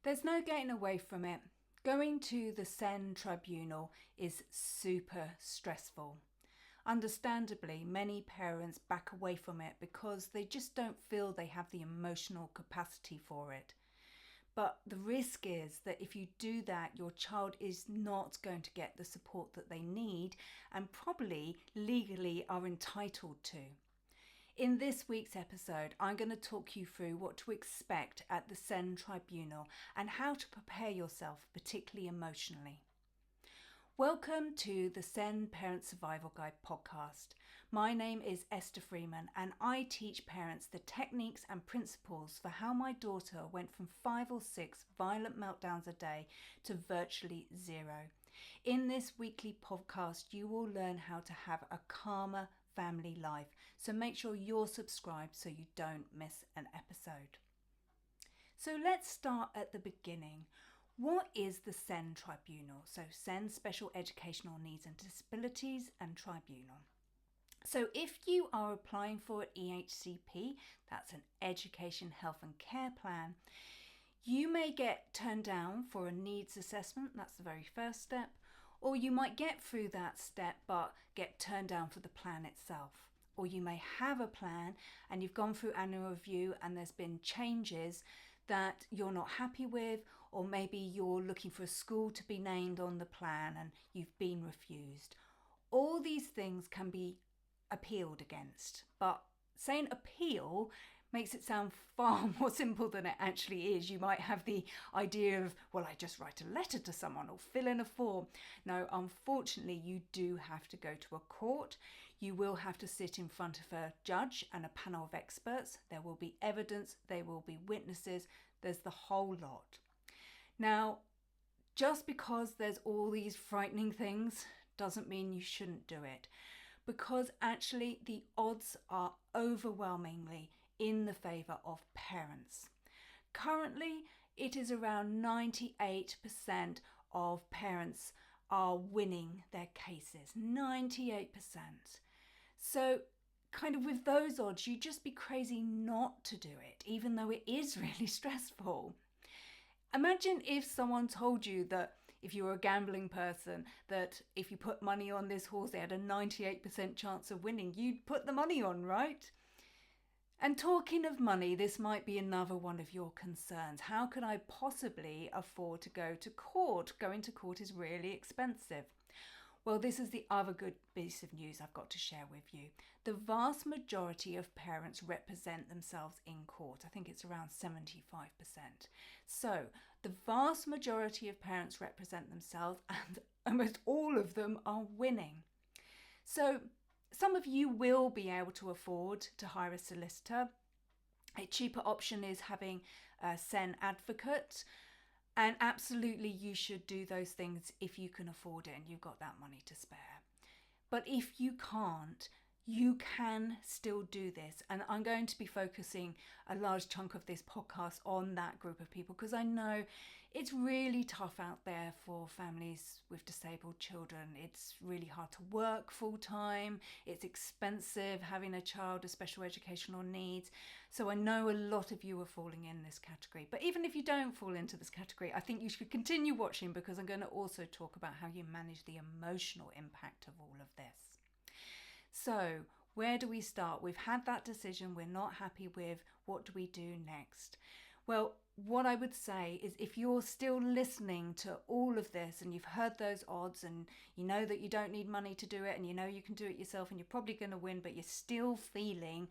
There's no getting away from it. Going to the SEND Tribunal is super stressful. Understandably, many parents back away from it because they just don't feel they have the emotional capacity for it. But the risk is that if you do that, your child is not going to get the support that they need and probably legally are entitled to. In this week's episode, I'm going to talk you through what to expect at the SEND Tribunal and how to prepare yourself, particularly emotionally. Welcome to the SEND Parent Survival Guide podcast. My name is Esther Freeman and I teach parents the techniques and principles for how my daughter went from 5 or 6 violent meltdowns a day to virtually 0. In this weekly podcast, you will learn how to have a calmer family life. So make sure you're subscribed so you don't miss an episode. So let's start at the beginning. What is the SEND Tribunal? So SEND, Special Educational Needs and Disabilities, and Tribunal. So if you are applying for an EHCP, that's an Education, Health and Care Plan, you may get turned down for a needs assessment, that's the very first step, or you might get through that step but get turned down for the plan itself. Or you may have a plan and you've gone through annual review and there's been changes that you're not happy with, or maybe you're looking for a school to be named on the plan and you've been refused. All these things can be appealed against, but saying appeal makes it sound far more simple than it actually is. You might have the idea of, well, I just write a letter to someone or fill in a form. No, unfortunately, you do have to go to a court. You will have to sit in front of a judge and a panel of experts. There will be evidence, there will be witnesses, there's the whole lot. Now, just because there's all these frightening things doesn't mean you shouldn't do it, because actually the odds are overwhelmingly in the favour of parents. Currently, it is around 98% of parents are winning their cases. 98%. So kind of with those odds, you'd just be crazy not to do it, even though it is really stressful. Imagine if someone told you that if you were a gambling person, that if you put money on this horse, they had a 98% chance of winning. You'd put the money on, right? And talking of money, this might be another one of your concerns. How can I possibly afford to go to court? Going to court is really expensive. Well, this is the other good piece of news I've got to share with you. The vast majority of parents represent themselves in court. I think it's around 75%. So the vast majority of parents represent themselves and almost all of them are winning. So some of you will be able to afford to hire a solicitor. A cheaper option is having a SEN advocate. And absolutely you should do those things if you can afford it and you've got that money to spare. But if you can't, you can still do this. And I'm going to be focusing a large chunk of this podcast on that group of people because I know it's really tough out there for families with disabled children. It's really hard to work full time. It's expensive having a child with special educational needs. So I know a lot of you are falling in this category. But even if you don't fall into this category, I think you should continue watching because I'm going to also talk about how you manage the emotional impact of all of this. So where do we start? We've had that decision we're not happy with. What do we do next? Well, what I would say is if you're still listening to all of this and you've heard those odds and you know that you don't need money to do it and you know you can do it yourself and you're probably going to win, but you're still feeling,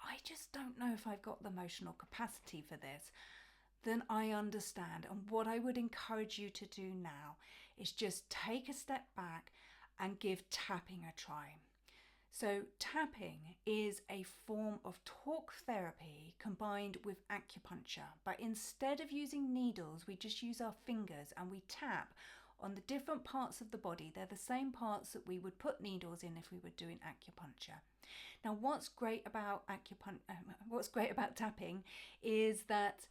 I just don't know if I've got the emotional capacity for this, then I understand. And what I would encourage you to do now is just take a step back and give tapping a try. So tapping is a form of talk therapy combined with acupuncture, but instead of using needles, we just use our fingers and we tap on the different parts of the body. They're the same parts that we would put needles in if we were doing acupuncture. Now, what's great about tapping is that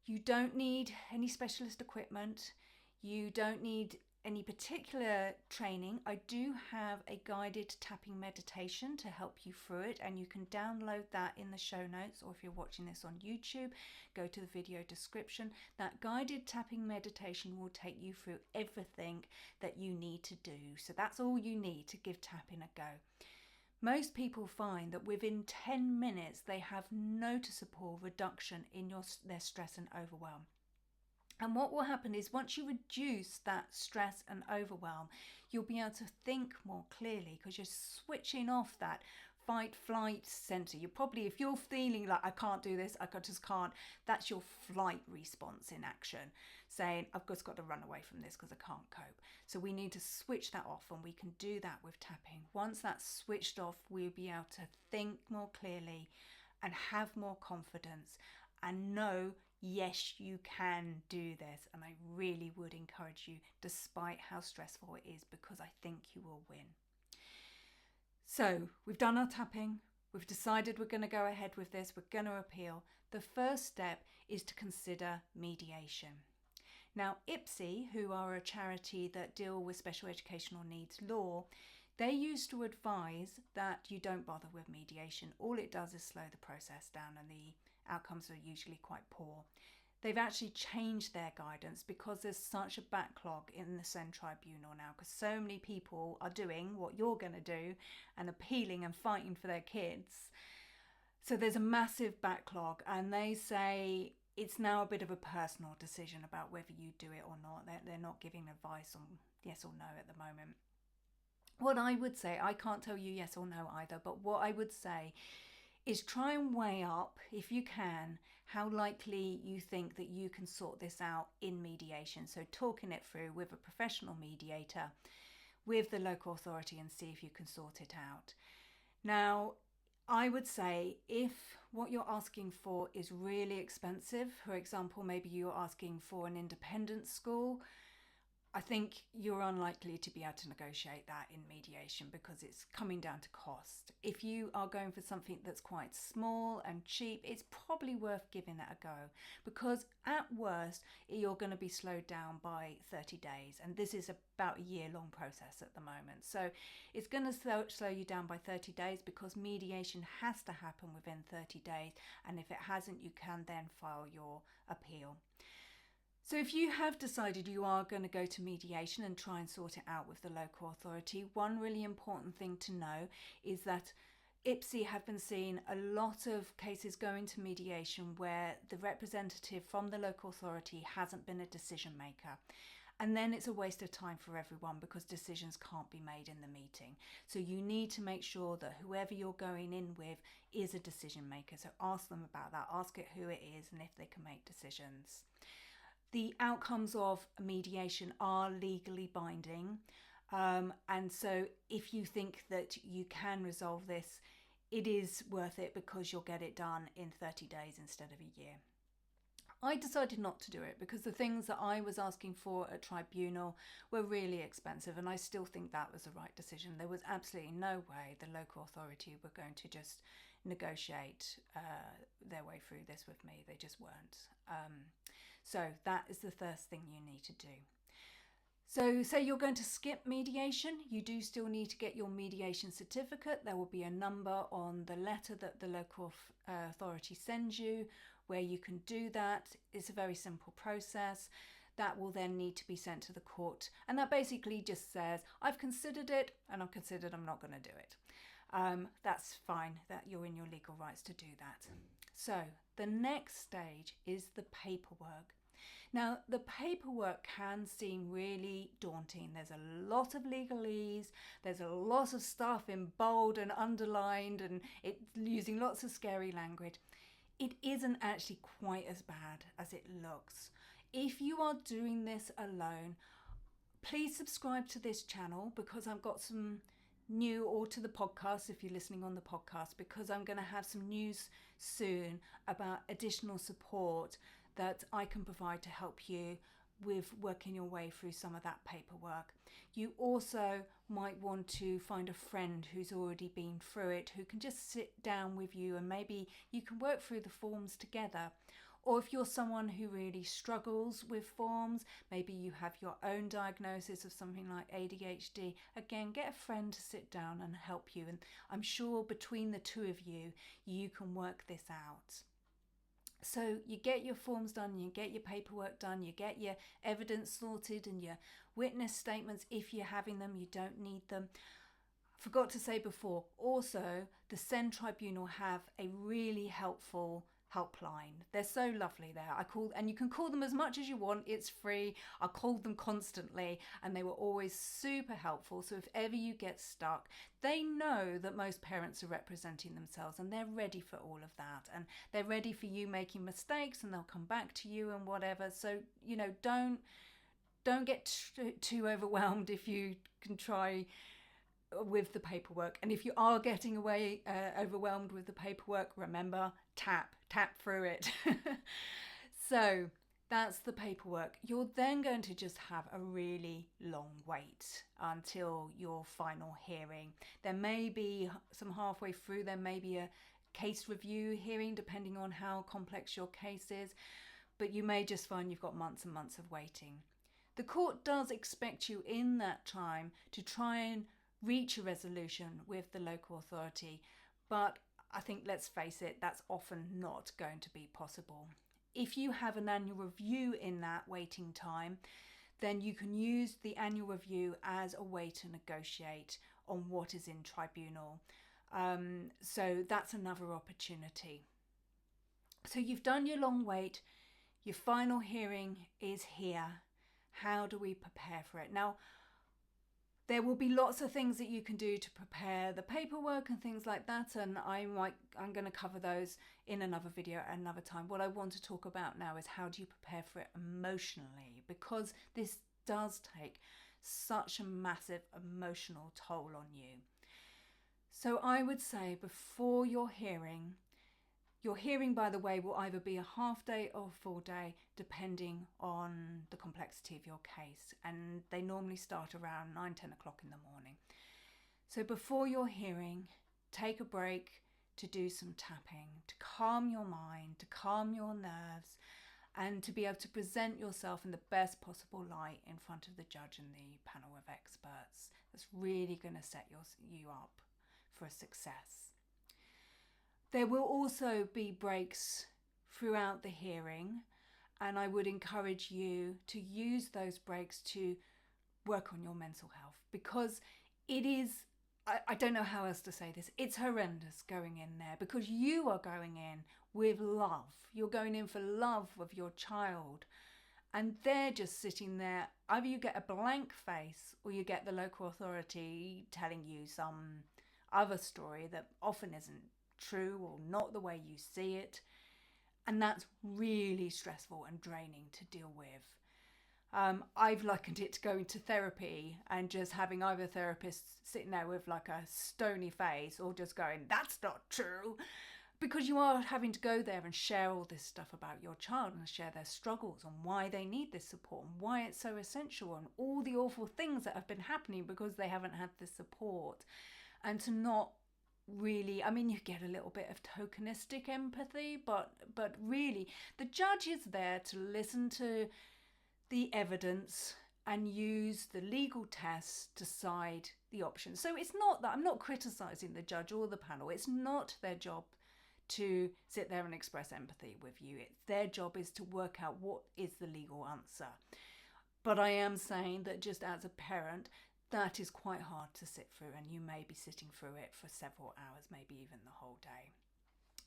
you don't need any specialist equipment. You don't need any particular training, I do have a guided tapping meditation to help you through it, and you can download that in the show notes, or if you're watching this on YouTube, go to the video description. That guided tapping meditation will take you through everything that you need to do. So that's all you need to give tapping a go. Most people find that within 10 minutes they have noticeable reduction in their stress and overwhelm. And what will happen is once you reduce that stress and overwhelm, you'll be able to think more clearly because you're switching off that fight flight center. You probably, if you're feeling like I can't do this, I just can't, that's your flight response in action, saying I've just got to run away from this because I can't cope. So we need to switch that off, and we can do that with tapping. Once that's switched off, we'll be able to think more clearly and have more confidence and know, yes, you can do this. And I really would encourage you, despite how stressful it is, because I think you will win. So we've done our tapping. We've decided we're going to go ahead with this. We're going to appeal. The first step is to consider mediation. Now, EHCP, who are a charity that deal with special educational needs law, they used to advise that you don't bother with mediation. All it does is slow the process down, and the outcomes are usually quite poor. They've actually changed their guidance because there's such a backlog in the SEND Tribunal now, because so many people are doing what you're going to do and appealing and fighting for their kids. So there's a massive backlog, and they say it's now a bit of a personal decision about whether you do it or not. They're not giving advice on yes or no at the moment. What I would say, I can't tell you yes or no either, but what I would say is try and weigh up, if you can, how likely you think that you can sort this out in mediation. So talking it through with a professional mediator, with the local authority, and see if you can sort it out. Now, I would say if what you're asking for is really expensive, for example, maybe you're asking for an independent school, I think you're unlikely to be able to negotiate that in mediation because it's coming down to cost. If you are going for something that's quite small and cheap, it's probably worth giving that a go, because at worst, you're going to be slowed down by 30 days. And this is about a year-long process at the moment. So it's going to slow you down by 30 days because mediation has to happen within 30 days. And if it hasn't, you can then file your appeal. So if you have decided you are going to go to mediation and try and sort it out with the local authority, one really important thing to know is that EHCP have been seeing a lot of cases going to mediation where the representative from the local authority hasn't been a decision maker. And then it's a waste of time for everyone because decisions can't be made in the meeting. So you need to make sure that whoever you're going in with is a decision maker. So ask them about that, ask it who it is and if they can make decisions. The outcomes of mediation are legally binding, and so if you think that you can resolve this, it is worth it because you'll get it done in 30 days instead of a year. I decided not to do it because the things that I was asking for at tribunal were really expensive, and I still think that was the right decision. There was absolutely no way the local authority were going to just negotiate their way through this with me. They just weren't. So that is the first thing you need to do. So say you're going to skip mediation, you do still need to get your mediation certificate. There will be a number on the letter that the local authority sends you where you can do that. It's a very simple process. That will then need to be sent to the court. And that basically just says, I've considered it and I've considered I'm not going to do it. That's fine, that you're in your legal rights to do that. So the next stage is the paperwork. Now, the paperwork can seem really daunting. There's a lot of legalese, there's a lot of stuff in bold and underlined, and it's using lots of scary language. It isn't actually quite as bad as it looks. If you are doing this alone, please subscribe to this channel because I've got some new, or to the podcast if you're listening on the podcast, because I'm going to have some news soon about additional support that I can provide to help you with working your way through some of that paperwork. You also might want to find a friend who's already been through it, who can just sit down with you and maybe you can work through the forms together. Or if you're someone who really struggles with forms, maybe you have your own diagnosis of something like ADHD, again, get a friend to sit down and help you. And I'm sure between the two of you, you can work this out. So you get your forms done, you get your paperwork done, you get your evidence sorted and your witness statements. If you're having them, you don't need them. Forgot to say before, also the SEND Tribunal have a really helpful helpline. They're so lovely there. And you can call them as much as you want. It's free. I called them constantly and they were always super helpful. So if ever you get stuck, they know that most parents are representing themselves and they're ready for all of that. And they're ready for you making mistakes and they'll come back to you and whatever. So, you know, don't get too overwhelmed if you can try with the paperwork. And if you are getting overwhelmed with the paperwork, remember, tap through it. So that's the paperwork. You're then going to just have a really long wait until your final hearing. There may be some halfway through, there may be a case review hearing depending on how complex your case is, but you may just find you've got months and months of waiting. The court does expect you in that time to try and reach a resolution with the local authority, but I think, let's face it, that's often not going to be possible. If you have an annual review in that waiting time, then you can use the annual review as a way to negotiate on what is in tribunal. So that's another opportunity. So you've done your long wait, your final hearing is here. How do we prepare for it? Now, there will be lots of things that you can do to prepare the paperwork and things like that, and I'm going to cover those in another video at another time. What I want to talk about now is how do you prepare for it emotionally, because this does take such a massive emotional toll on you. So I would say before your hearing, by the way, will either be a half day or a full day, depending on the complexity of your case. And they normally start around 9-10 o'clock in the morning. So before your hearing, take a break to do some tapping, to calm your mind, to calm your nerves, and to be able to present yourself in the best possible light in front of the judge and the panel of experts. That's really going to set you up for a success. There will also be breaks throughout the hearing, and I would encourage you to use those breaks to work on your mental health, because it is, I don't know how else to say this, it's horrendous going in there, because you are going in with love. You're going in for love of your child, and they're just sitting there. Either you get a blank face or you get the local authority telling you some other story that often isn't true or not the way you see it, and that's really stressful and draining to deal with. I've likened it to going to therapy and just having either therapist sitting there with like a stony face or just going, that's not true, because you are having to go there and share all this stuff about your child and share their struggles and why they need this support and why it's so essential and all the awful things that have been happening because they haven't had this support. And to not really, I mean, you get a little bit of tokenistic empathy, but really the judge is there to listen to the evidence and use the legal tests to decide the options. So it's not that I'm not criticizing the judge or the panel. It's not their job to sit there and express empathy with you. Their job is to work out what is the legal answer. But I am saying that just as a parent, that is quite hard to sit through, and you may be sitting through it for several hours, maybe even the whole day.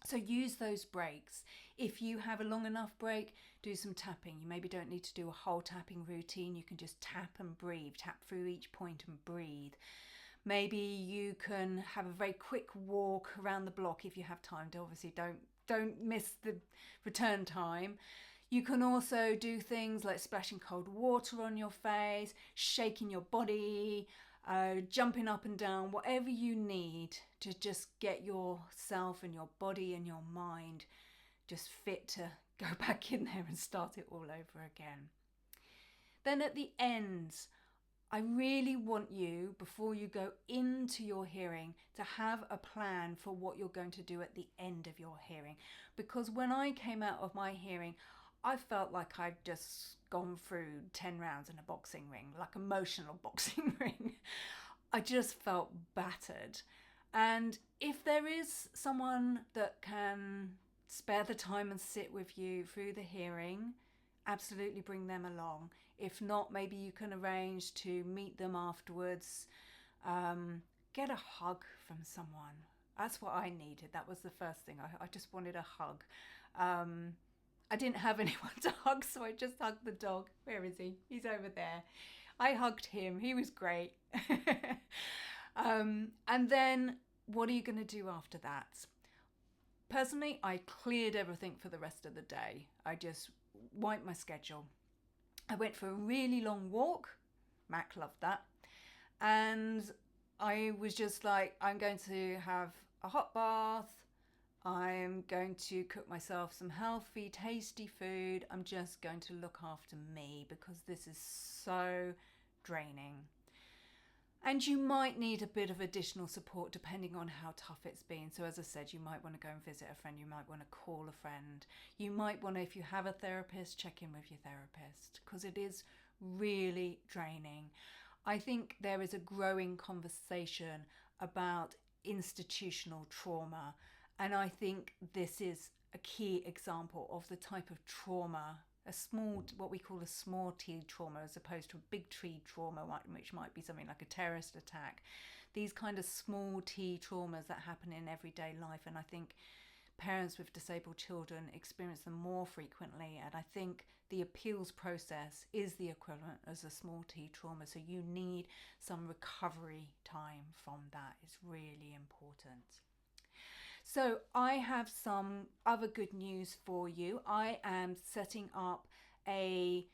So use those breaks. If you have a long enough break, do some tapping. You maybe don't need to do a whole tapping routine. You can just tap and breathe, tap through each point and breathe. Maybe you can have a very quick walk around the block if you have time. Obviously, don't miss the return time. You can also do things like splashing cold water on your face, shaking your body, jumping up and down, whatever you need to just get yourself and your body and your mind just fit to go back in there and start it all over again. Then at the end, I really want you, before you go into your hearing, to have a plan for what you're going to do at the end of your hearing. Because when I came out of my hearing, I felt like I'd just gone through 10 rounds in a boxing ring, like emotional boxing ring. I just felt battered. And if there is someone that can spare the time and sit with you through the hearing, absolutely bring them along. If not, maybe you can arrange to meet them afterwards. Get a hug from someone. That's what I needed. That was the first thing. I just wanted a hug. I didn't have anyone to hug, so I just hugged the dog. Where is he? He's over there. I hugged him. He was great. And then what are you going to do after that? Personally, I cleared everything for the rest of the day. I just wiped my schedule. I went for a really long walk. Mac loved that. And I was just like, I'm going to have a hot bath. I'm going to cook myself some healthy, tasty food. I'm just going to look after me because this is so draining. And you might need a bit of additional support depending on how tough it's been. So as I said, you might want to go and visit a friend. You might want to call a friend. You might want to, if you have a therapist, check in with your therapist because it is really draining. I think there is a growing conversation about institutional trauma. And I think this is a key example of the type of trauma, what we call a small T trauma, as opposed to a big T trauma, which might be something like a terrorist attack. These kind of small T traumas that happen in everyday life. And I think parents with disabled children experience them more frequently. And I think the appeals process is the equivalent as a small T trauma. So you need some recovery time from that. It's really important. So I have some other good news for you. I am setting up a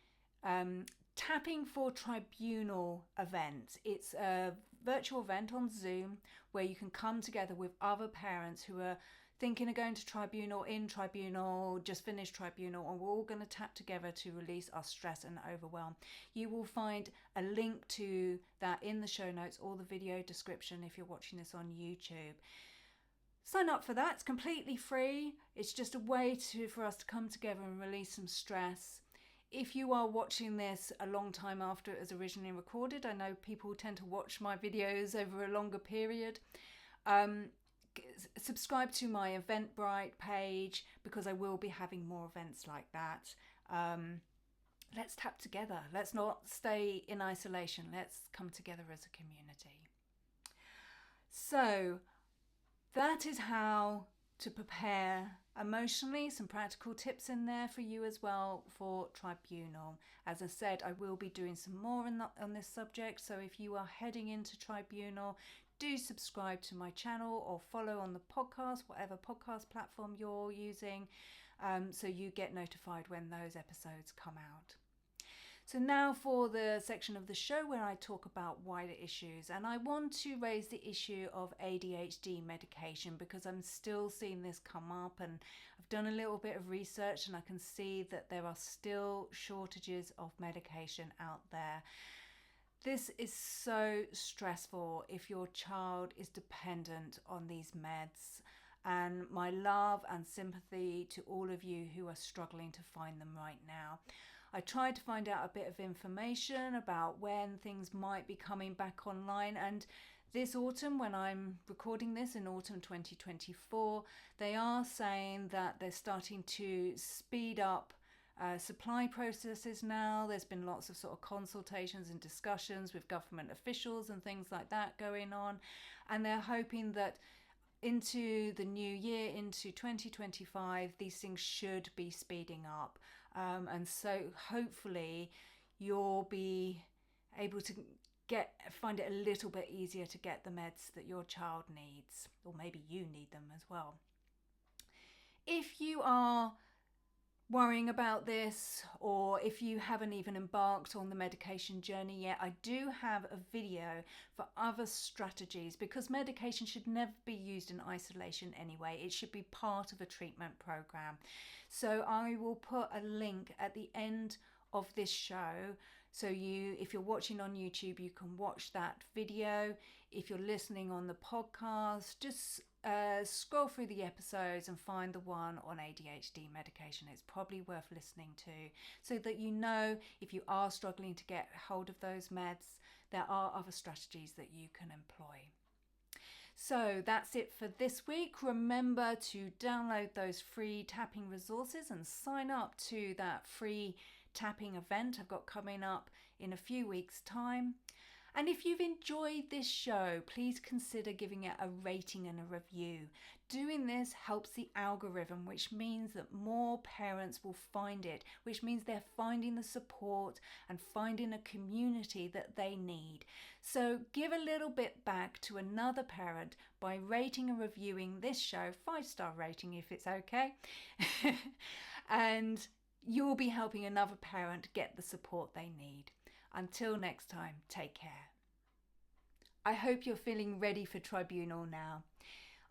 Tapping for Tribunal event. It's a virtual event on Zoom where you can come together with other parents who are thinking of going to tribunal, in tribunal, just finished tribunal, and we're all going to tap together to release our stress and overwhelm. You will find a link to that in the show notes or the video description if you're watching this on YouTube. Sign up for that. It's completely free. It's just a way for us to come together and release some stress. If you are watching this a long time after it was originally recorded, I know people tend to watch my videos over a longer period. Subscribe to my Eventbrite page because I will be having more events like that. Let's tap together. Let's not stay in isolation. Let's come together as a community. So that is how to prepare emotionally. Some practical tips in there for you as well for tribunal. As I said, I will be doing some more on this subject. So if you are heading into tribunal, do subscribe to my channel or follow on the podcast, whatever podcast platform you're using, so you get notified when those episodes come out. So now for the section of the show where I talk about wider issues, and I want to raise the issue of ADHD medication because I'm still seeing this come up, and I've done a little bit of research and I can see that there are still shortages of medication out there. This is so stressful if your child is dependent on these meds, and my love and sympathy to all of you who are struggling to find them right now. I tried to find out a bit of information about when things might be coming back online, and this autumn, when I'm recording this in autumn 2024, they are saying that they're starting to speed up supply processes now. There's been lots of sort of consultations and discussions with government officials and things like that going on, and they're hoping that into the new year, into 2025, these things should be speeding up. And so hopefully you'll be able to find it a little bit easier to get the meds that your child needs, or maybe you need them as well. If you are worrying about this, or if you haven't even embarked on the medication journey yet, I do have a video for other strategies, because medication should never be used in isolation anyway. It should be part of a treatment program. So I will put a link at the end of this show, so if you're watching on YouTube, you can watch that video. If you're listening on the podcast, just scroll through the episodes and find the one on ADHD medication. It's probably worth listening to, so that you know, if you are struggling to get hold of those meds, there are other strategies that you can employ. So that's it for this week. Remember to download those free tapping resources and sign up to that free tapping event I've got coming up in a few weeks' time. And if you've enjoyed this show, please consider giving it a rating and a review. Doing this helps the algorithm, which means that more parents will find it, which means they're finding the support and finding a community that they need. So give a little bit back to another parent by rating and reviewing this show, 5-star rating if it's okay. And you'll be helping another parent get the support they need. Until next time, take care. I hope you're feeling ready for tribunal now.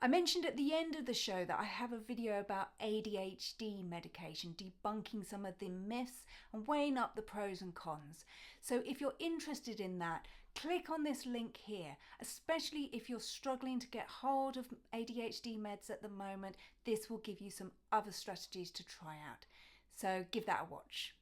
I mentioned at the end of the show that I have a video about ADHD medication, debunking some of the myths and weighing up the pros and cons. So if you're interested in that, click on this link here, especially if you're struggling to get hold of ADHD meds at the moment. This will give you some other strategies to try out. So give that a watch.